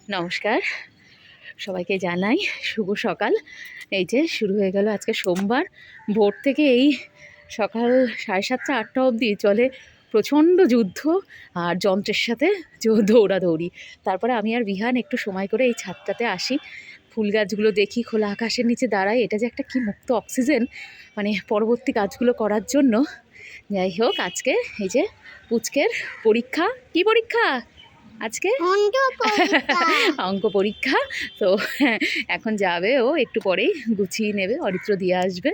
নমস্কার, সবাইকে জানাই শুভ সকাল। এই যে শুরু হয়ে গেল আজকে সোমবার। ভোর থেকে এই সকাল 7:30-8টা অবধি চলে প্রচণ্ড যুদ্ধ আর যন্ত্রের সাথে দৌড়াদৌড়ি। তারপরে আমি আর বিহান একটু সময় করে এই ছাদটাতে আসি, ফুল গাছগুলো দেখি, খোলা আকাশের নিচে দাঁড়াই। এটা যে একটা কি মুক্ত অক্সিজেন, মানে পরবর্তী কাজগুলো করার জন্য। যাই হোক, আজকে এই যে পুচকের পরীক্ষা। কি পরীক্ষা আজকে? অঙ্ক পরীক্ষা। তো এখন যাবে, ও একটু পরেই গুছিয়ে নেবে, অরিত্র দিয়ে আসবে।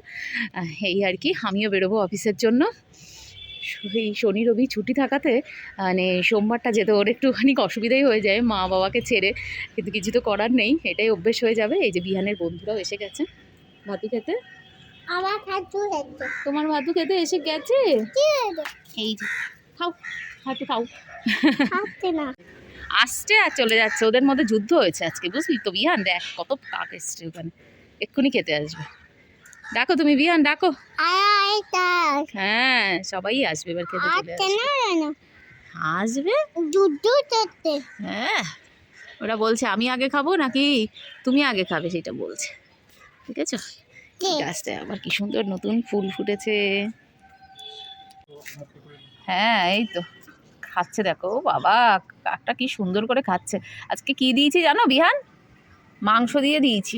এই আর কি। আমিও বেরোবো অফিসের জন্য। এই শনি রবি ছুটি থাকাতে মানে সোমবারটা যেতে ওর একটুখানি অসুবিধাই হয়ে যায় মা বাবাকে ছেড়ে, কিন্তু কিছু তো করার নেই, এটাই অভ্যেস হয়ে যাবে। এই যে বিহানের বন্ধুরাও এসে গেছে ভাতু খেতে। তোমার ভাতু খেতে এসে গেছে। এই যে খাও, ভাতু খাও। না আসছে আর চলে যাচ্ছে, ওদের মধ্যে যুদ্ধ হয়েছে আজকে, বুঝলি তো বিহান? দেখ কত কাক এসছে ওখানে, এক্ষুনি খেতে আসবে। ডাকো তুমি বিহান, ডাকো। হ্যাঁ, সবাই আসবে এবার, খেতে চলে আসবে। হ্যাঁ, ওরা বলছে আমি আগে খাবো নাকি তুমি আগে খাবে, সেটা বলছে। ঠিক আছে, গাছটায় আবার কি সুন্দর নতুন ফুল ফুটেছে। হ্যাঁ, এই তো খাচ্ছে, দেখো বাবা কাকটা কি সুন্দর করে খাচ্ছে। আজকে কি দিয়েছি জানো বিহান? মাংস দিয়ে দিয়েছি।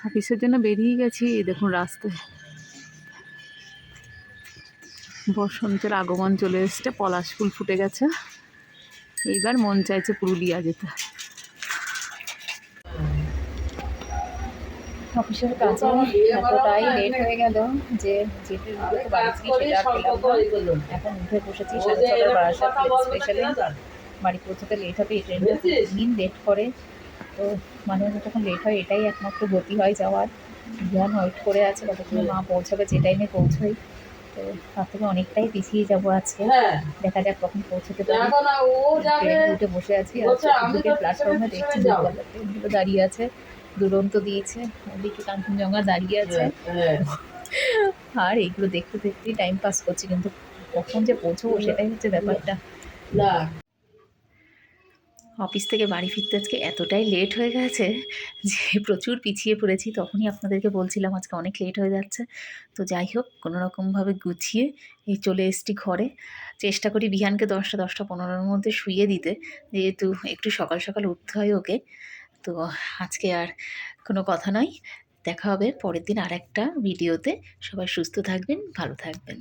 অফিসের জন্য বেরিয়ে গেছি। দেখুন রাস্তায় বসন্তের আগমন চলে এসছে, পলাশ ফুল ফুটে গেছে। এইবার মন চাইছে পুরুলিয়া যেতে। অফিসের কাজে এতটাই লেট হয়ে গেল যে যেতে বাড়ি সেটা পেলাম না। এখন উঠে বসেছি 6:30 বারাসাত স্পেশালি। বাড়ি পৌঁছতে লেট হবে, এই ট্রেনটা দিন লেট করে। তো মানে যখন লেট হয় এটাই একমাত্র গতি হয় যাওয়ার। ধ্যান ওয়েট করে আছে কতক্ষণ মা পৌঁছাবে, যে টাইমে পৌঁছাই। তো তার থেকে অনেকটাই পিছিয়ে যাবো আজকে। দেখা যাক কখন পৌঁছতে পারি। ট্রেন উঠে বসে আছি আর চতুর্দিকে প্ল্যাটফর্মে দেখছি ট্রেনগুলো দাঁড়িয়ে আছে। দুরন্ত দিয়েছে, ওদিকে কাঞ্চনজঙ্ঘা দাঁড়িয়ে আছে। আর এইগুলো দেখতে দেখতেই টাইম পাস করছি, কিন্তু কখন যে পৌঁছবো সেটাই হচ্ছে ব্যাপারটা। অফিস থেকে বাড়ি ফিরতে আজকে এতটাই লেট হয়ে গেছে যে প্রচুর পিছিয়ে পড়েছি। তখনই আপনাদেরকে বলছিলাম আজকে অনেক লেট হয়ে যাচ্ছে। তো যাই হোক, কোনো রকমভাবে গুছিয়ে এই চলে এসেছি ঘরে। চেষ্টা করি বিহানকে 10:15-10:15-র মধ্যে শুইয়ে দিতে, যেহেতু একটু সকাল সকাল উঠতে হয় ওকে। তো আজকে আর কোনো কথা নয়, দেখা হবে পরের দিন আর একটা ভিডিওতে। সবাই সুস্থ থাকবেন, ভালো থাকবেন।